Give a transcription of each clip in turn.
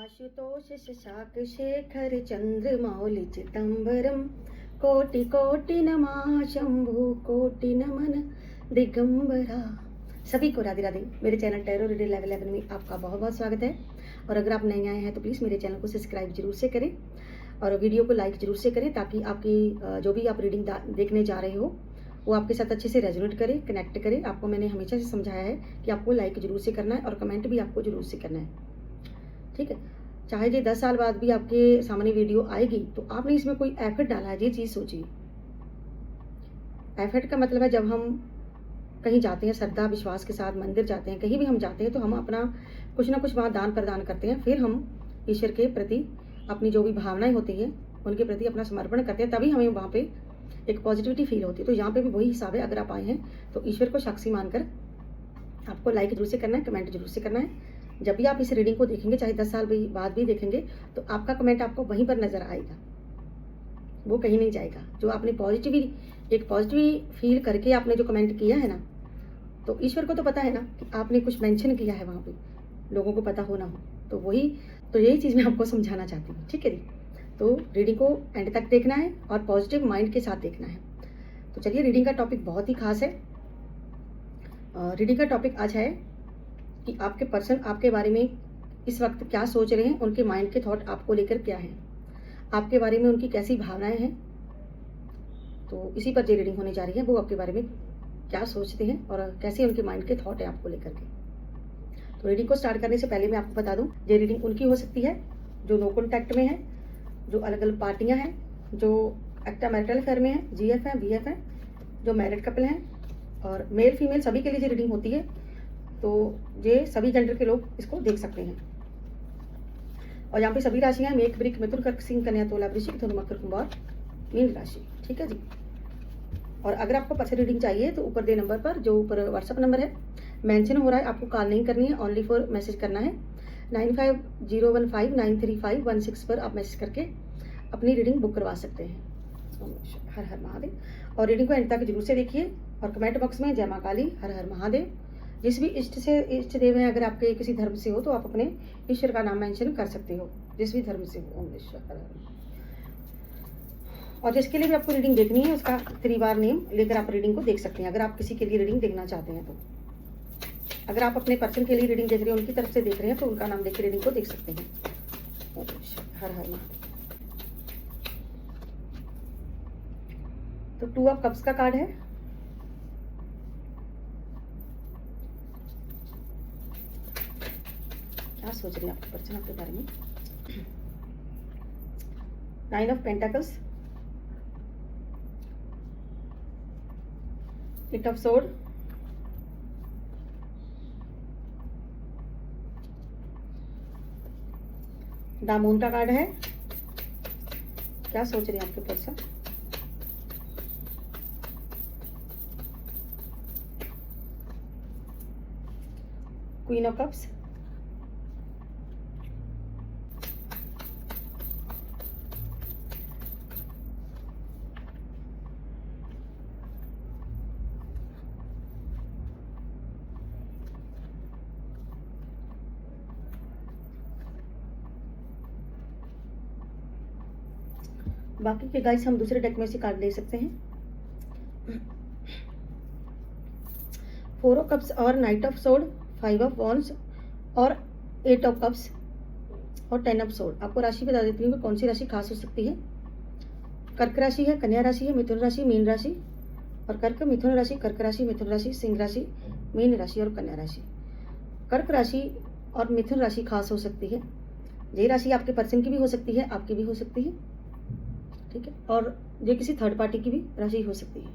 आशुतोष शशाक शेखर चंद्रमौलि चिदंबरम कोटि कोटि नमः शंभु कोटि नमन दिगंबरा। सभी को राधे राधे। मेरे चैनल टैरो रीडिंग लेवल 11 में आपका बहुत बहुत स्वागत है। और अगर आप नए आए हैं तो प्लीज़ मेरे चैनल को सब्सक्राइब जरूर से करें और वीडियो को लाइक जरूर से करें, ताकि आपकी जो भी आप रीडिंग देखने जा रहे हो वो आपके साथ अच्छे से रेजोनेट करे, कनेक्ट करे। आपको मैंने हमेशा से समझाया है कि आपको लाइक जरूर से करना है और कमेंट भी आपको जरूर से करना है, ठीक है। चाहे ये 10 साल बाद भी आपके सामने वीडियो आएगी तो आपने इसमें कोई एफर्ट डाला है, ये चीज़ सोचिए। एफर्ट का मतलब है जब हम कहीं जाते हैं श्रद्धा विश्वास के साथ, मंदिर जाते हैं, कहीं भी हम जाते हैं तो हम अपना कुछ ना कुछ वहाँ दान प्रदान करते हैं, फिर हम ईश्वर के प्रति अपनी जो भी भावनाएं होती हैं उनके प्रति अपना समर्पण करते हैं, तभी हमें वहाँ पे एक पॉजिटिविटी फील होती है। तो यहाँ पे भी वही हिसाब है। अगर आप आए हैं तो ईश्वर को साक्षी मानकर आपको लाइक जरूर से करना है, कमेंट जरूर से करना है। जब भी आप इस रीडिंग को देखेंगे, चाहे 10 साल बाद भी देखेंगे, तो आपका कमेंट आपको वहीं पर नजर आएगा, वो कहीं नहीं जाएगा। जो आपने पॉजिटिव फील करके आपने जो कमेंट किया है ना, तो ईश्वर को तो पता है ना कि आपने कुछ मेंशन किया है वहाँ पे, लोगों को पता हो ना हो, तो यही चीज़ मैं आपको समझाना चाहती हूँ, ठीक है जी। तो रीडिंग को एंड तक देखना है और पॉजिटिव माइंड के साथ देखना है। तो चलिए, रीडिंग का टॉपिक बहुत ही खास है। रीडिंग का टॉपिक आज है कि आपके पर्सन आपके बारे में इस वक्त क्या सोच रहे हैं, उनके माइंड के थॉट आपको लेकर क्या है, आपके बारे में उनकी कैसी भावनाएं हैं। तो इसी पर जो रीडिंग होने जा रही है, वो आपके बारे में क्या सोचते हैं और कैसे उनके माइंड के थॉट है आपको लेकर के। तो रीडिंग को स्टार्ट करने से पहले मैं आपको बता दूं, ये रीडिंग उनकी हो सकती है जो नो कॉन्टैक्ट में है, जो अलग अलग पार्टियां हैं, जो एक्स्ट्रा मैरिटल अफेयर में है, जीएफ है, वीएफ है, जो मैरिड कपल हैं, और मेल फीमेल सभी के लिए ये रीडिंग होती है। तो ये सभी जेंडर के लोग इसको देख सकते हैं। और यहाँ पे सभी राशियां हैं: मेष, वृश्चिक, मिथुन, कर्क, सिंह, कन्या, तुला, वृश्चिक, धनु, मकर, कुंभ और मीन राशि, ठीक है जी। और अगर आपको पर्सनल रीडिंग चाहिए तो ऊपर दे नंबर पर, जो ऊपर व्हाट्सअप नंबर है मेंशन हो रहा है, आपको कॉल नहीं करनी है, ओनली फॉर मैसेज करना है। 9501593516 पर आप मैसेज करके अपनी रीडिंग बुक करवा सकते हैं। हर हर महादेव। और रीडिंग को एंड तक जरूर से देखिए और कमेंट बॉक्स में जय माँ काली, हर हर महादेव, जिस भी इष्ट देव हैं, अगर आपके किसी धर्म से हो तो आप अपने ईश्वर का नाम मेंशन कर सकते हो, जिस भी धर्म से हो। ओम ईश्वर हर हर। और जिसके लिए भी आपको रीडिंग देखनी है उसका 3 बार नेम लेकर आप रीडिंग को देख सकते हैं, अगर आप किसी के लिए रीडिंग देखना चाहते हैं तो। अगर आप अपने पर्सन के लिए रीडिंग देख रहे हैं, उनकी तरफ से देख रहे हैं, तो उनका नाम देख के रीडिंग को देख सकते हैं। हर हर महादेव। तो 2 ऑफ कप्स का कार्ड है। क्या सोच रहे हैं आपके पर्सन आपके बारे में? 9 of pentacles, 8 of sword, the moon का कार्ड है। क्या सोच रहे हैं आपके पर्सन? क्वीन ऑफ कप्स, बाकी के गाइस हम दूसरे डेक में से कार्ड ले सकते हैं। 4 ऑफ कप्स और night of sword, 5 of wands और 8 ऑफ कप्स और 10 ऑफ सोर्ड। आपको राशि बता देती हूँ कि कौन सी राशि खास हो सकती है। कर्क राशि है, कन्या राशि है, मिथुन राशि, मीन राशि और कर्क, मिथुन राशि, कर्क राशि, मिथुन राशि, सिंह राशि, मीन राशि और कन्या राशि। कर्क राशि और मिथुन राशि खास हो सकती है। ये राशि आपके पर्सन की भी हो सकती है, आपकी भी हो सकती है, ठीक है। और ये किसी थर्ड पार्टी की भी राशि हो सकती है।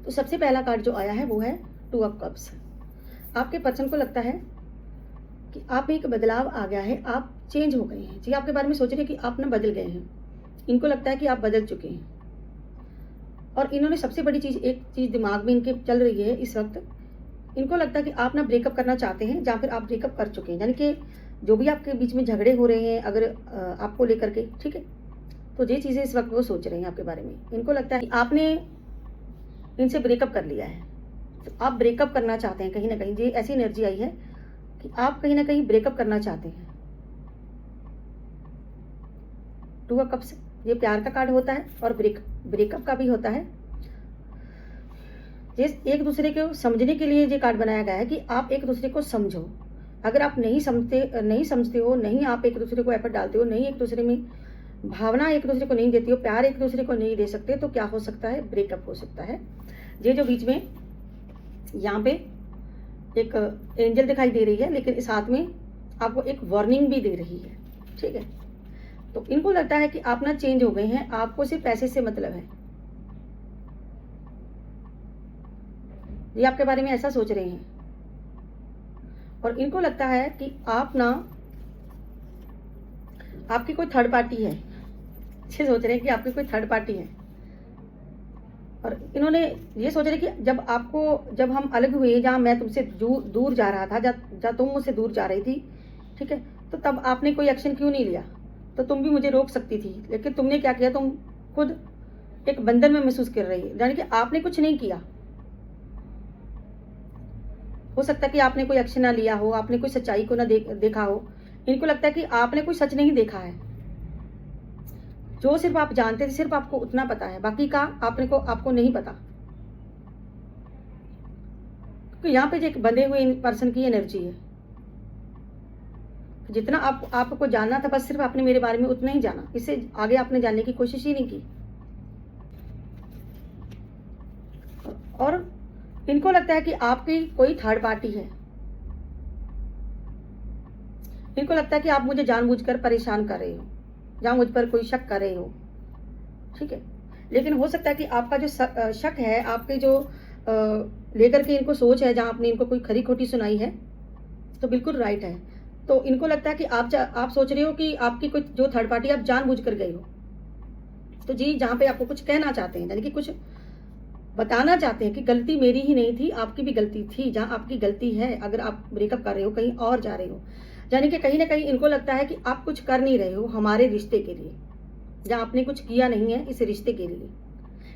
तो सबसे पहला कार्ड जो आया है वो है 2 ऑफ कप्स। आपके पर्सन को लगता है कि आप में एक बदलाव आ गया है, आप चेंज हो गए हैं जी। आपके बारे में सोच रहे हैं कि आप ना बदल गए हैं, इनको लगता है कि आप बदल चुके हैं। और इन्होंने सबसे बड़ी चीज, एक चीज दिमाग में इनके चल रही है इस वक्त, इनको लगता है कि आप ना ब्रेकअप करना चाहते हैं, या फिर आप ब्रेकअप कर चुके हैं। यानी कि जो भी आपके बीच में झगड़े हो रहे हैं अगर आपको लेकर के, ठीक है, तो ये चीजें इस वक्त वो सोच रहे हैं आपके बारे में। इनको लगता है कि आपने इनसे ब्रेकअप कर लिया है, तो आप ब्रेकअप करना चाहते हैं कहीं ना कहीं। ये ऐसी एनर्जी आई है कि आप कहीं ना कहीं ब्रेकअप करना चाहते हैं। टू ऑफ कप्स, ये प्यार का कार्ड होता है और ब्रेकअप का भी होता है। ये एक दूसरे को समझने के लिए ये कार्ड बनाया गया है कि आप एक दूसरे को समझो। अगर आप नहीं समझते हो, नहीं आप एक दूसरे को एफर्ट डालते हो, नहीं एक दूसरे में भावना एक दूसरे को नहीं देती हो, प्यार एक दूसरे को नहीं दे सकते, तो क्या हो सकता है, ब्रेकअप हो सकता है। ये जो बीच में यहाँ पे एक एंजल दिखाई दे रही है, लेकिन इस हाथ में आपको एक वार्निंग भी दे रही है, ठीक है। तो इनको लगता है कि आप ना चेंज हो गए हैं, आपको सिर्फ पैसे से मतलब है। ये आपके बारे में ऐसा सोच रहे हैं और इनको लगता है कि आप ना, आपकी कोई थर्ड पार्टी है। ये सोच रहे हैं कि आपकी कोई थर्ड पार्टी है और इन्होंने ये सोच रहे कि जब हम अलग हुए, जहाँ मैं तुमसे दूर जा रहा था, जहाँ तुम मुझसे दूर जा रही थी, ठीक है, तो तब आपने कोई एक्शन क्यों नहीं लिया? तो तुम भी मुझे रोक सकती थी, लेकिन तुमने क्या किया, तुम खुद एक बंधन में महसूस कर रही है, यानी कि आपने कुछ नहीं किया। हो सकता है कि आपने कोई एक्शन ना लिया हो, आपने कोई सच्चाई को ना देखा हो। इनको लगता है कि आपने कोई सच नहीं देखा है। जो सिर्फ आप जानते थे, सिर्फ आपको उतना पता है, बाकी का आपको नहीं पता। तो यहाँ पे जो एक बंधे हुए पर्सन की एनर्जी है, जितना आपको जानना था, बस सिर्फ आपने मेरे बारे में उतना ही जाना, इससे आगे आपने जानने की कोशिश ही नहीं की। और इनको लगता है कि आपकी कोई थर्ड पार्टी है। इनको लगता है कि आप मुझे जानबूझकर परेशान कर रहे हो, या मुझ पर कोई शक कर रहे हो, ठीक है। लेकिन हो सकता है कि आपका जो शक है, आपके जो लेकर के इनको सोच है, जहाँ आपने इनको कोई खरी खोटी सुनाई है, तो बिल्कुल राइट है। तो इनको लगता है कि आप सोच रहे हो कि आपकी कोई जो थर्ड पार्टी आप जानबूझ कर गए हो। तो जी, जहाँ पे आपको कुछ कहना चाहते हैं, यानी कि कुछ बताना चाहते हैं कि गलती मेरी ही नहीं थी, आपकी भी गलती थी। जहाँ आपकी गलती है, अगर आप ब्रेकअप कर रहे हो, कहीं और जा रहे हो, यानी कि कहीं ना कहीं इनको लगता है कि आप कुछ कर नहीं रहे हो हमारे रिश्ते के लिए, जहाँ आपने कुछ किया नहीं है इस रिश्ते के लिए,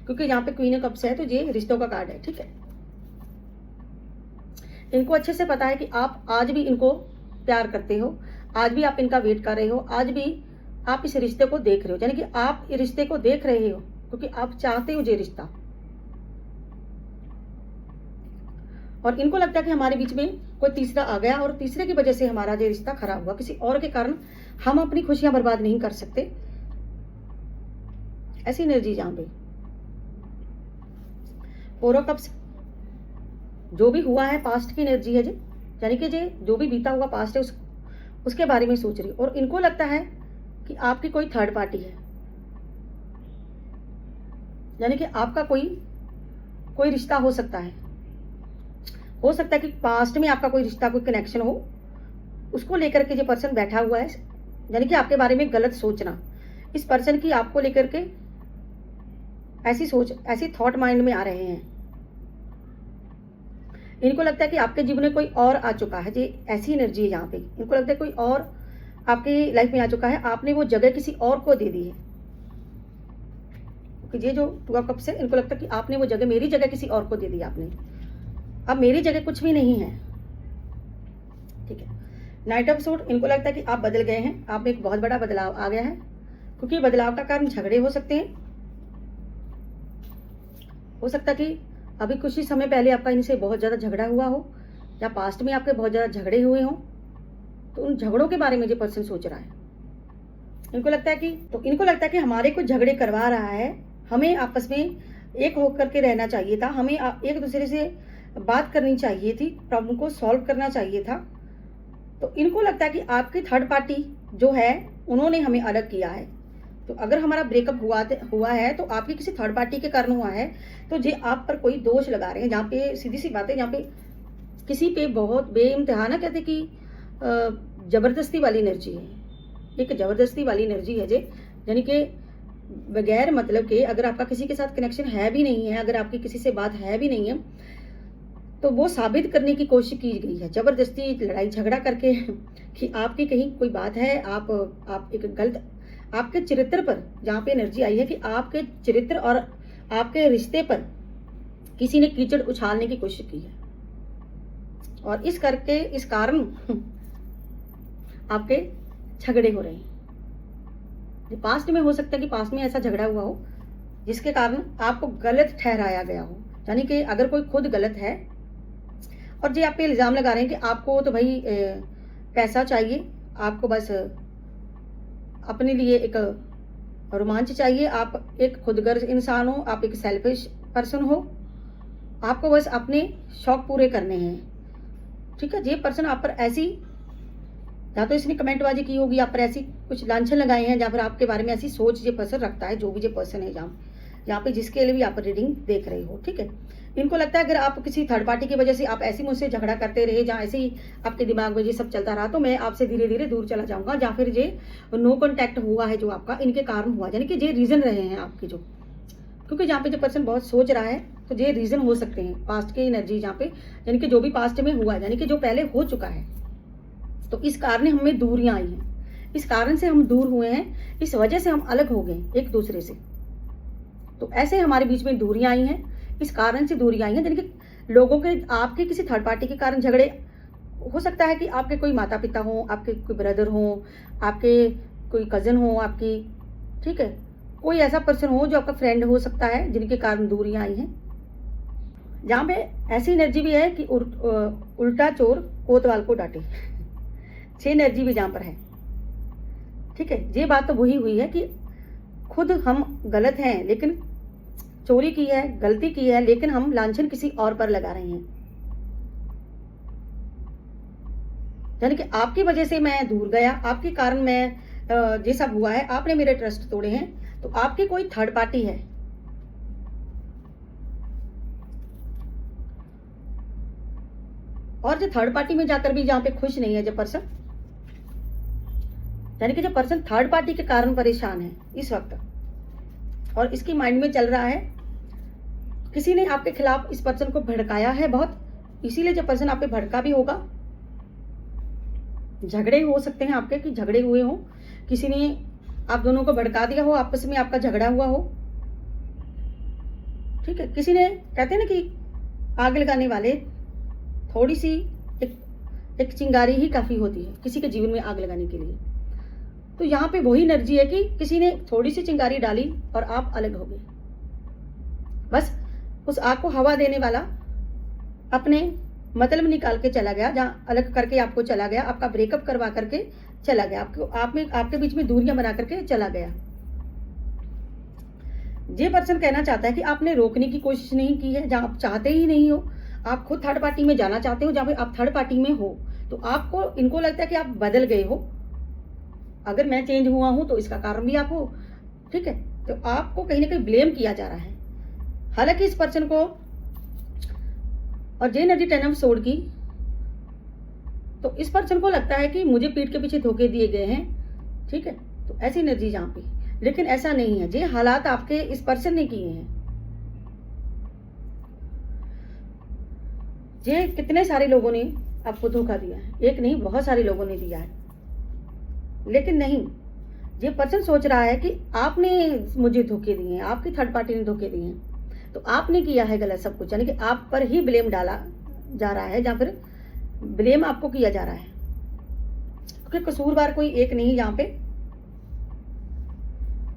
क्योंकि यहाँ पे क्वीन ऑफ कप्स है, तो ये रिश्तों का कार्ड है, ठीक है। इनको अच्छे से पता है कि आप आज भी इनको प्यार करते हो, आज भी आप इनका वेट कर रहे हो, आज भी आप इस रिश्ते को देख रहे हो, यानी कि आप इस रिश्ते को देख रहे हो क्योंकि आप चाहते हो ये रिश्ता। और इनको लगता है कि हमारे बीच में कोई तीसरा आ गया और तीसरे की वजह से हमारा ये रिश्ता खराब हुआ, किसी और के कारण हम अपनी खुशियां बर्बाद नहीं कर सकते। ऐसी एनर्जी जहां पे फोर ऑफ कप्स, जो भी हुआ है पास्ट की एनर्जी है जी, यानी कि जो भी बीता हुआ पास्ट है उसके बारे में सोच रही। और इनको लगता है कि आपकी कोई थर्ड पार्टी है, यानी कि आपका कोई रिश्ता हो सकता है। हो सकता है कि पास्ट में आपका कोई रिश्ता, कोई कनेक्शन हो, उसको लेकर के जो पर्सन बैठा हुआ है, यानी कि आपके बारे में गलत सोचना, इस पर्सन की आपको लेकर के ऐसी थॉट माइंड में आ रहे हैं। इनको लगता है कि आपके जीवन में कोई और आ चुका है, जी ऐसी एनर्जी है यहाँ पे। इनको लगता है कोई और आपकी लाइफ में आ चुका है, आपने वो जगह किसी और को दे दी है। ये जो टू ऑफ कप्स है, इनको लगता है कि आपने वो जगह, मेरी जगह किसी और को दे दी आपने, अब मेरी जगह कुछ भी नहीं है, ठीक है। नाइट ऑफ सूट, इनको लगता है कि आप बदल गए हैं, आप में एक बहुत बड़ा बदलाव आ गया है, क्योंकि बदलाव का कारण झगड़े हो सकते हैं। हो सकता है कि अभी कुछ ही समय पहले आपका इनसे बहुत ज़्यादा झगड़ा हुआ हो, या पास्ट में आपके बहुत ज़्यादा झगड़े हुए हों, तो उन झगड़ों के बारे में जो पर्सन सोच रहा है। इनको लगता है कि हमारे कुछ झगड़े करवा रहा है, हमें आपस में एक होकर के रहना चाहिए था, हमें एक दूसरे से बात करनी चाहिए थी, प्रॉब्लम को सॉल्व करना चाहिए था। तो इनको लगता है कि आपकी थर्ड पार्टी जो है, उन्होंने हमें अलग किया है। तो अगर हमारा ब्रेकअप हुआ है तो आपकी किसी थर्ड पार्टी के कारण हुआ है, तो ये आप पर कोई दोष लगा रहे हैं। जहाँ पे सीधी सी बात है, जहाँ पे किसी पे बहुत बेइम्तिहा ना कहते कि जबरदस्ती वाली एनर्जी है, एक जबरदस्ती वाली एनर्जी है जे, यानी कि बगैर मतलब के, अगर आपका किसी के साथ कनेक्शन है भी नहीं है, अगर आपकी किसी से बात है भी नहीं है, तो वो साबित करने की कोशिश की गई है जबरदस्ती, लड़ाई झगड़ा करके कि आपकी कहीं कोई बात है, आप एक गलत, आपके चरित्र पर जहाँ पे एनर्जी आई है कि आपके चरित्र और आपके रिश्ते पर किसी ने कीचड़ उछालने की कोशिश की है, और इस कारण आपके झगड़े हो रहे हैं। पास्ट में हो सकता है कि पास्ट में ऐसा झगड़ा हुआ हो जिसके कारण आपको गलत ठहराया गया हो। यानी कि अगर कोई खुद गलत है और जी आप पे इल्ज़ाम लगा रहे हैं कि आपको तो भाई पैसा चाहिए, आपको बस अपने लिए एक रोमांच चाहिए, आप एक खुदगर्ज इंसान हो, आप एक सेल्फिश पर्सन हो, आपको बस अपने शौक पूरे करने हैं, ठीक है। ये पर्सन आप पर ऐसी, या तो इसने कमेंटबाजी की होगी, आप पर ऐसी कुछ लांछन लगाए हैं, या फिर आपके बारे में ऐसी सोच ये पर्सन रखता है, जो भी ये पर्सन है यहाँ पे जिसके लिए भी आप रीडिंग देख रहे हो, ठीक है। इनको लगता है अगर आप किसी थर्ड पार्टी की वजह से आप ऐसे मुझसे झगड़ा करते रहे, जहाँ ऐसे ही आपके दिमाग में ये सब चलता रहा, तो मैं आपसे धीरे धीरे दूर चला जाऊंगा, या फिर ये नो कॉन्टैक्ट हुआ है जो आपका इनके कारण हुआ, यानी कि ये रीजन रहे हैं आपके जो, क्योंकि जहाँ पे जो पर्सन बहुत सोच रहा है तो ये रीजन हो सकते हैं पास्ट के एनर्जी जहाँ पे, यानी कि जो भी पास्ट में हुआ है, यानी कि जो पहले हो चुका है। तो इस कारण हमें दूरियां आई हैं, इस कारण से हम दूर हुए हैं, इस वजह से हम अलग हो गए एक दूसरे से। तो ऐसे हमारे बीच में दूरियां आई हैं, इस कारण से दूरियां आई हैं, यानी कि लोगों के आपके किसी थर्ड पार्टी के कारण झगड़े हो सकता है कि आपके कोई माता पिता हो, आपके कोई ब्रदर हो, आपके कोई कजन हो आपकी, ठीक है, कोई ऐसा पर्सन हो जो आपका फ्रेंड हो सकता है, जिनके कारण दूरियां आई हैं। जहाँ पे ऐसी एनर्जी भी है कि उल्टा चोर कोतवाल को डांटे, 6 एनर्जी भी जहाँ पर है, ठीक है। ये बात तो वही हुई है कि खुद हम गलत हैं, लेकिन चोरी की है, गलती की है, लेकिन हम लांछन किसी और पर लगा रहे हैं, यानी कि आपकी वजह से मैं दूर गया, आपके कारण मैं ये सब हुआ है, आपने मेरे ट्रस्ट तोड़े हैं, तो आपकी कोई थर्ड पार्टी है। और जो थर्ड पार्टी में जाकर भी जहां पे खुश नहीं है जो पर्सन, यानी कि जो पर्सन थर्ड पार्टी के कारण परेशान है इस वक्त, और इसकी माइंड में चल रहा है किसी ने आपके खिलाफ इस पर्सन को भड़काया है बहुत, इसीलिए जो पर्सन आप पे भड़का भी होगा। झगड़े हो सकते हैं आपके, कि झगड़े हुए हो, किसी ने आप दोनों को भड़का दिया हो, आपस में आपका झगड़ा हुआ हो, ठीक है। किसी ने, कहते हैं ना कि आग लगाने वाले थोड़ी सी एक चिंगारी ही काफी होती है किसी के जीवन में आग लगाने के लिए। तो यहाँ पे वही एनर्जी है कि किसी ने थोड़ी सी चिंगारी डाली और आप अलग हो गए, बस उस आग को हवा देने वाला अपने मतलब निकाल के चला गया, जहाँ अलग करके आपको चला गया, आपका ब्रेकअप करवा करके चला गया, आपके बीच में दूरियां बना करके चला गया। ये पर्सन कहना चाहता है कि आपने रोकने की कोशिश नहीं की है, जहां आप चाहते ही नहीं हो, आप खुद थर्ड पार्टी में जाना चाहते हो, जहां पे आप थर्ड पार्टी में हो, तो आपको इनको लगता है कि आप बदल गए हो। अगर मैं चेंज हुआ हूं तो इसका कारण भी आप हो, ठीक है। तो आपको कहीं ना कहीं ब्लेम किया जा रहा है, हालांकि इस पर्सन को, और जे एनर्जी 10 ऑफ सोर्ड की, तो इस पर्सन को लगता है कि मुझे पीठ के पीछे धोखे दिए गए हैं, ठीक है। तो ऐसी एनर्जी जहां पे, लेकिन ऐसा नहीं है, ये हालात आपके इस पर्सन ने किए हैं। ये कितने सारे लोगों ने आपको धोखा दिया है, एक नहीं बहुत सारे लोगों ने दिया है, लेकिन नहीं, ये पर्सन सोच रहा है कि आपने मुझे धोखे दिए हैं, आपकी थर्ड पार्टी ने धोखे दिए हैं, तो आपने किया है गलत सब कुछ, यानी कि आप पर ही ब्लेम डाला जा रहा है, जहां पर ब्लेम आपको किया जा रहा है, क्योंकि कसूरवार कोई एक नहीं। यहाँ पे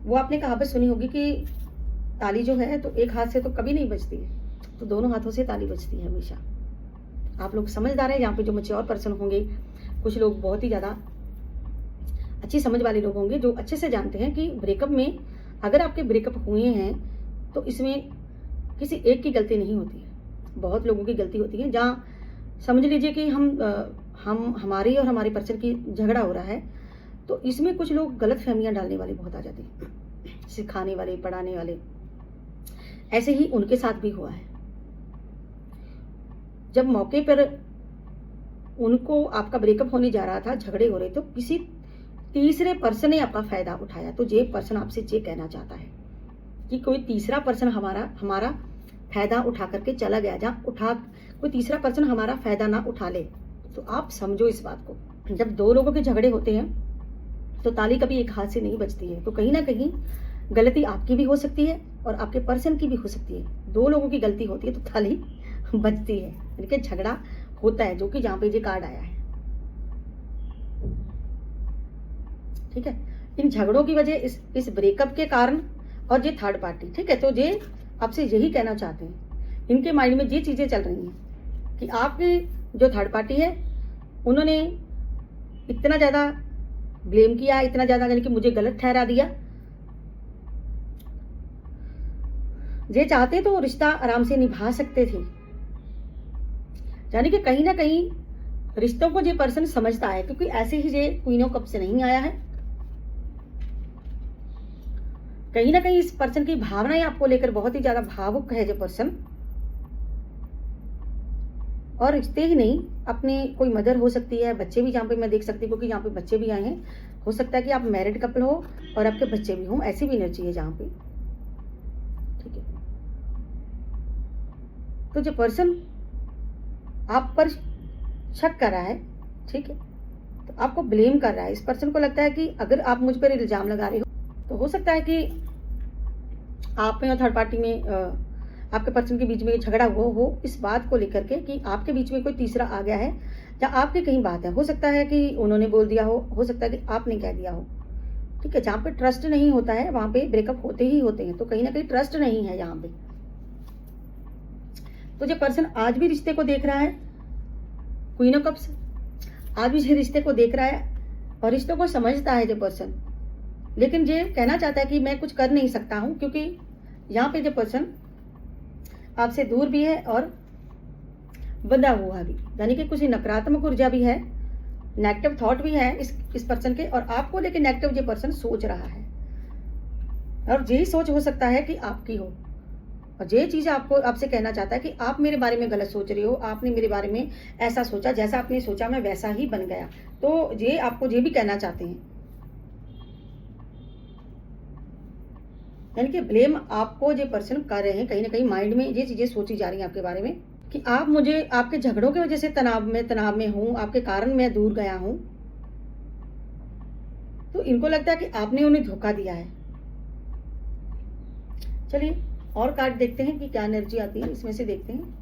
वो आपने कहावत सुनी होगी कि ताली जो है तो एक हाथ से तो कभी नहीं बजती है, तो दोनों हाथों से ताली बजती है हमेशा। आप लोग समझदार हैं, यहाँ पे जो मैच्योर पर्सन होंगे, कुछ लोग बहुत ही ज्यादा अच्छी समझ वाले लोग होंगे, जो अच्छे से जानते हैं कि ब्रेकअप में, अगर आपके ब्रेकअप हुए हैं तो इसमें किसी एक की गलती नहीं होती है, बहुत लोगों की गलती होती है। जहाँ समझ लीजिए कि हम हमारी और हमारे पर्सन की झगड़ा हो रहा है, तो इसमें कुछ लोग गलत फहमियां डालने वाले बहुत आ जाते हैं, सिखाने वाले, पढ़ाने वाले। ऐसे ही उनके साथ भी हुआ है, जब मौके पर उनको आपका ब्रेकअप होने जा रहा था, झगड़े हो रहे, तो किसी तीसरे पर्सन ने आपका फायदा उठाया। तो ये पर्सन आपसे ये कहना चाहता है कि कोई तीसरा पर्सन हमारा फायदा उठा करके चला गया, जहाँ कोई तीसरा पर्सन हमारा फायदा ना उठा ले। तो आप समझो इस बात को, जब दो लोगों के झगड़े होते हैं तो ताली कभी एक हाथ से नहीं बजती है, तो कहीं ना कहीं गलती आपकी भी हो सकती है और आपके पर्सन की भी हो सकती है। दो लोगों की गलती होती है तो ताली बजती है, लेकिन झगड़ा होता है, जो कि जहाँ पे ये कार्ड आया है, ठीक है। इन झगड़ों की वजह इस ब्रेकअप के कारण और ये थर्ड पार्टी, ठीक है। तो ये आपसे यही कहना चाहते हैं, इनके माइंड में ये चीज़ें चल रही हैं कि आपकी जो थर्ड पार्टी है उन्होंने इतना ज़्यादा ब्लेम किया, इतना ज़्यादा यानी कि मुझे गलत ठहरा दिया। ये चाहते तो रिश्ता आराम से निभा सकते थे, यानी कि कहीं ना कहीं रिश्तों को ये पर्सन समझता है, क्योंकि ऐसे ही ये क्वीन ऑफ कप से नहीं आया है। कहीं ना कहीं इस पर्सन की भावनाएं आपको लेकर बहुत ही ज्यादा भावुक है ये पर्सन। और रिश्ते ही नहीं, अपने कोई मदर हो सकती है, बच्चे भी, जहाँ पे मैं देख सकती हूँ, क्योंकि यहाँ पे बच्चे भी आए हैं। हो सकता है कि आप मैरिड कपल हो और आपके बच्चे भी हों, ऐसी भी एनर्जी है जहाँ पे, ठीक है। तो जो पर्सन आप पर शक कर रहा है, ठीक है, तो आपको ब्लेम कर रहा है। इस पर्सन को लगता है कि अगर आप मुझ पर इल्जाम लगा रहे हो तो हो सकता है कि आप में और थर्ड पार्टी में आपके पर्सन के बीच में झगड़ा हुआ हो इस बात को लेकर के कि आपके बीच में कोई तीसरा आ गया है, या आपकी कहीं बात है। हो सकता है कि उन्होंने बोल दिया हो सकता है कि आपने कह दिया हो, ठीक है। जहाँ पे ट्रस्ट नहीं होता है वहाँ पे ब्रेकअप होते ही होते हैं। तो कहीं ना कहीं ट्रस्ट नहीं है यहाँ पे। तो जो पर्सन आज भी रिश्ते को देख रहा है, क्वीन ऑफ कप्स, आज भी रिश्ते को देख रहा है और रिश्तों को समझता है जो पर्सन, लेकिन ये कहना चाहता है कि मैं कुछ कर नहीं सकता हूँ, क्योंकि यहाँ पे जो पर्सन आपसे दूर भी है और बंधा हुआ भी, यानी कि कुछ नकारात्मक ऊर्जा भी है, नेगेटिव थॉट भी है इस पर्सन के, और आपको लेके नेगेटिव ये पर्सन सोच रहा है। और यही सोच हो सकता है कि आपकी हो, और ये चीज़ आपसे कहना चाहता है कि आप मेरे बारे में गलत सोच रहे हो, आपने मेरे बारे में ऐसा सोचा, जैसा आपने सोचा मैं वैसा ही बन गया। तो ये आपको ये भी कहना चाहते हैं, यानी कि ब्लेम आपको जो पर्सन कर रहे हैं, कहीं ना कहीं माइंड में ये चीजें सोची जा रही हैं आपके बारे में कि आप मुझे आपके झगड़ों की वजह से तनाव में हूं, आपके कारण मैं दूर गया हूं। तो इनको लगता है कि आपने उन्हें धोखा दिया है। चलिए और कार्ड देखते हैं कि क्या एनर्जी आती है, इसमें से देखते हैं।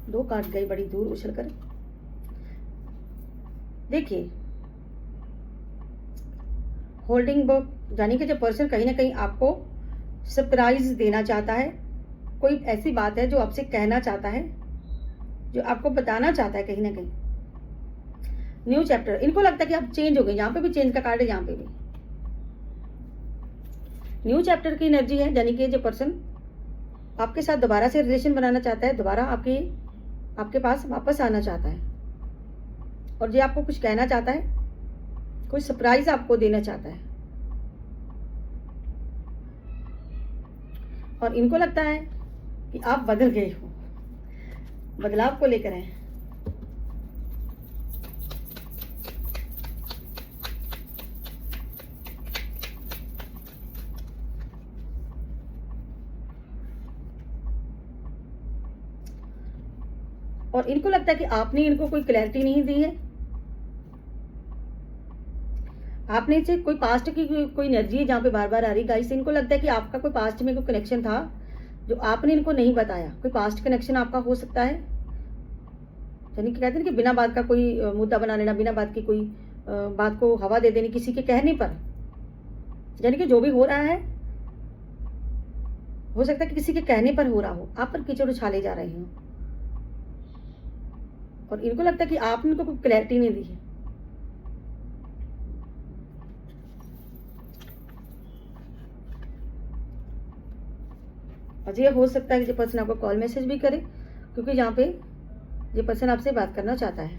दो कार्ड गए बड़ी दूर उछल कर। देखिए, होल्डिंग बुक, यानी कि जब पर्सन कहीं ना कहीं आपको सरप्राइज देना चाहता है, कोई ऐसी बात है जो आपसे कहना चाहता है, जो आपको बताना चाहता है कहीं ना कहीं। न्यू चैप्टर, इनको लगता है कि आप चेंज हो गए। यहाँ पे भी चेंज का कार्ड है, यहाँ पे भी न्यू चैप्टर की एनर्जी है, यानी कि जो पर्सन आपके साथ दोबारा से रिलेशन बनाना चाहता है, दोबारा आपके पास वापस आना चाहता है, और ये आपको कुछ कहना चाहता है, कोई सरप्राइज आपको देना चाहता है। और इनको लगता है कि आप बदल गए हो, बदलाव को लेकर हैं। और इनको लगता है कि आपने इनको कोई क्लैरिटी नहीं दी है, आपने इसे कोई पास्ट की कोई एनर्जी है जहाँ पे बार बार आ रही। गाइस, इनको लगता है कि आपका कोई पास्ट में कोई कनेक्शन था जो आपने इनको नहीं बताया। कोई पास्ट कनेक्शन आपका हो सकता है, यानी कि कहते हैं कि बिना बात का कोई मुद्दा बना लेना, बिना बात की कोई बात को हवा दे देनी किसी के कहने पर, यानी कि जो भी हो रहा है हो सकता है कि किसी के कहने पर हो रहा हो, आप पर कीचड़ उछाले जा रहे हो। और इनको लगता है कि आपने इनको कोई क्लैरिटी नहीं दी है। और ये हो सकता है कि ये पर्सन आपको कॉल मैसेज भी करे, क्योंकि यहाँ पे ये पर्सन आपसे बात करना चाहता है।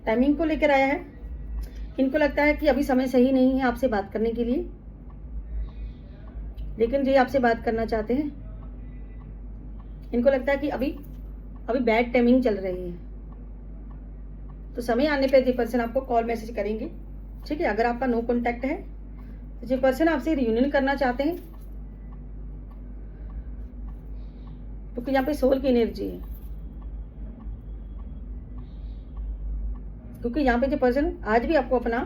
टाइमिंग को लेकर आया है। इनको लगता है कि अभी समय सही नहीं है आपसे बात करने के लिए, लेकिन ये आपसे बात करना चाहते हैं। इनको लगता है कि अभी बैड टाइमिंग चल रही है, तो समय आने पे ये पर्सन आपको कॉल मैसेज करेंगे, ठीक है। अगर आपका नो कांटेक्ट है तो ये पर्सन आपसे रियूनियन करना चाहते हैं। क्योंकि यहाँ पे सोल की एनर्जी है। क्योंकि यहाँ पे जो पर्सन आज भी आपको अपना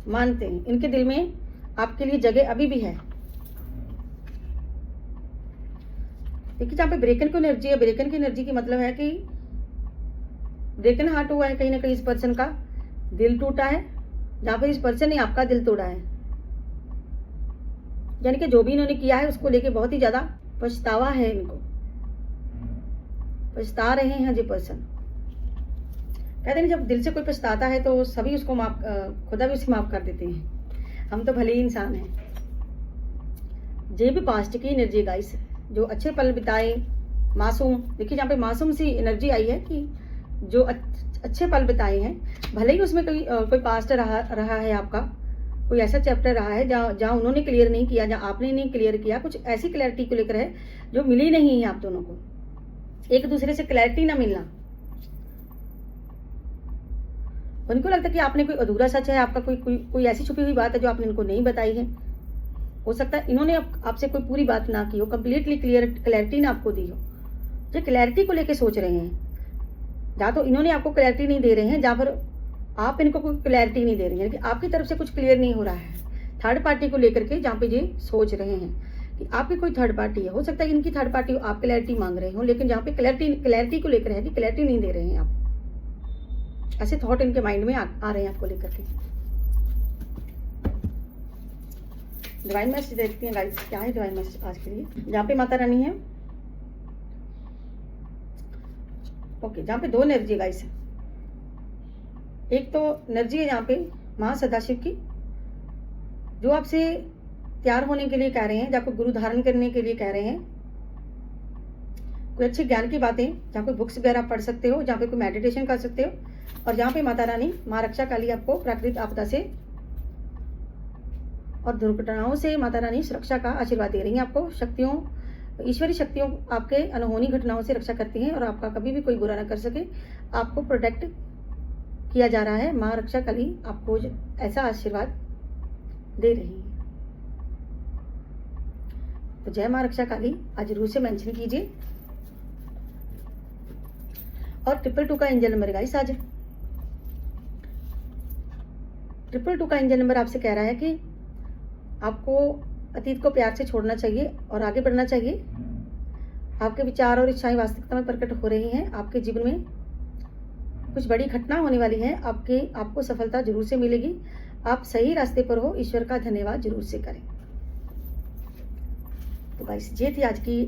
मानते हैं, इनके दिल में आपके लिए जगह अभी भी है। देखिए जहाँ पे ब्रेकन की एनर्जी है, ब्रेकन की एनर्जी की मतलब है कि ब्रेकन हार्ट हुआ है, कहीं ना कहीं इस पर्सन का दिल टूटा है, जहाँ पे इस पर्सन ने आपका दिल तोड़ा है। यानी कि जो भी इन्होंने किया है उसको लेके बहुत ही ज्यादा पछतावा है इनको, पछता रहे हैं जो पर्सन। कहते हैं जब दिल से कोई पछताता है तो सभी उसको माफ, खुदा भी उसे माफ कर देते हैं। हम तो भले ही इंसान हैं। ये भी पास्ट की एनर्जी गाइस, जो अच्छे पल बिताए, मासूम, देखिए जहाँ पे मासूम सी एनर्जी आई है कि जो अच्छे पल बिताए हैं, भले ही उसमें कोई पास्ट रहा है आपका, कोई ऐसा चैप्टर रहा है जहाँ उन्होंने क्लियर नहीं किया, जहाँ आपने नहीं क्लियर किया, कुछ ऐसी क्लैरिटी को लेकर है जो मिली नहीं है आप दोनों को, एक दूसरे से क्लैरिटी ना मिलना। उनको लगता है कि आपने कोई अधूरा सच है, आपका कोई ऐसी छुपी हुई बात है जो आपने इनको नहीं बताई है। हो सकता है इन्होंने आपसे कोई पूरी बात ना की हो, कंप्लीटली क्लैरिटी ना आपको दी हो। जो क्लैरिटी को लेके सोच रहे हैं, जहाँ तो इन्होंने आपको क्लैरिटी नहीं दे रहे हैं, जहाँ पर आप इनको कोई क्लैरिटी नहीं दे रहे हैं, कि आपकी तरफ से कुछ क्लियर नहीं हो रहा है थर्ड पार्टी को लेकर के, जहाँ पे ये सोच रहे हैं कि आपकी कोई थर्ड पार्टी है। हो सकता है इनकी थर्ड पार्टी आप क्लैरिटी मांग रहे हो, लेकिन जहाँ पे क्लैरिटी को लेकर है कि क्लैरिटी नहीं दे रहे हैं आप, ऐसे थॉट इनके माइंड में आ रहे हैं आपको लेकर के। डिवाइन मैसेज देखते हैं गाइस, क्या है डिवाइन मैसेज आज के लिए। जहाँ पे माता रानी है, ओके, जहाँ पे दो एनर्जी गाइस, एक तो एनर्जी है यहाँ पे माँ सदाशिव की, जो आपसे तैयार होने के लिए कह रहे हैं, जहाँ को गुरु धारण करने के लिए कह रहे हैं, कोई अच्छे ज्ञान की बातें, जहाँ कोई बुक्स वगैरह पढ़ सकते हो, जहाँ पे कोई मेडिटेशन कर सकते हो। और जहाँ पे माता रानी माँ रक्षा काली आपको प्राकृतिक आपदा से और दुर्घटनाओं से माता रानी सुरक्षा का आशीर्वाद दे रही हैं आपको। शक्तियों, ईश्वरीय शक्तियों आपके अनहोनी घटनाओं से रक्षा करती हैं और आपका कभी भी कोई बुरा ना कर सके, आपको प्रोटेक्ट किया जा रहा है। माँ रक्षा काली आपको ऐसा आशीर्वाद दे रही है। तो जय माँ रक्षा काली आज जरूर से मेंशन कीजिए। और 222 का एंजल नंबर गाइस, आज 222 का एंजल नंबर आपसे कह रहा है कि आपको अतीत को प्यार से छोड़ना चाहिए और आगे बढ़ना चाहिए। आपके विचार और इच्छाएं वास्तविकता में प्रकट हो रही हैं। आपके जीवन में कुछ बड़ी घटना होने वाली है, आपको सफलता जरूर से मिलेगी। आप सही रास्ते पर हो, ईश्वर का धन्यवाद जरूर से करें। तो गाइस ये थी आज की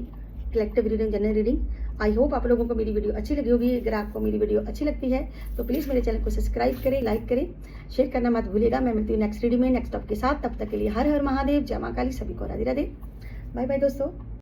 collective reading, general reading. I hope आप लोगों को मेरी वीडियो अच्छी लगी होगी। अगर आपको मेरी वीडियो अच्छी लगती है तो प्लीज़ मेरे चैनल को सब्सक्राइब करें, लाइक करें, शेयर करना मत भूलिएगा। मैं मिलती हूँ नेक्स्ट रीडिंग में नेक्स्ट टॉपिक के साथ। तब तक के लिए हर हर महादेव, जय मां काली, सभी को राधे राधे, बाय बाय दोस्तों।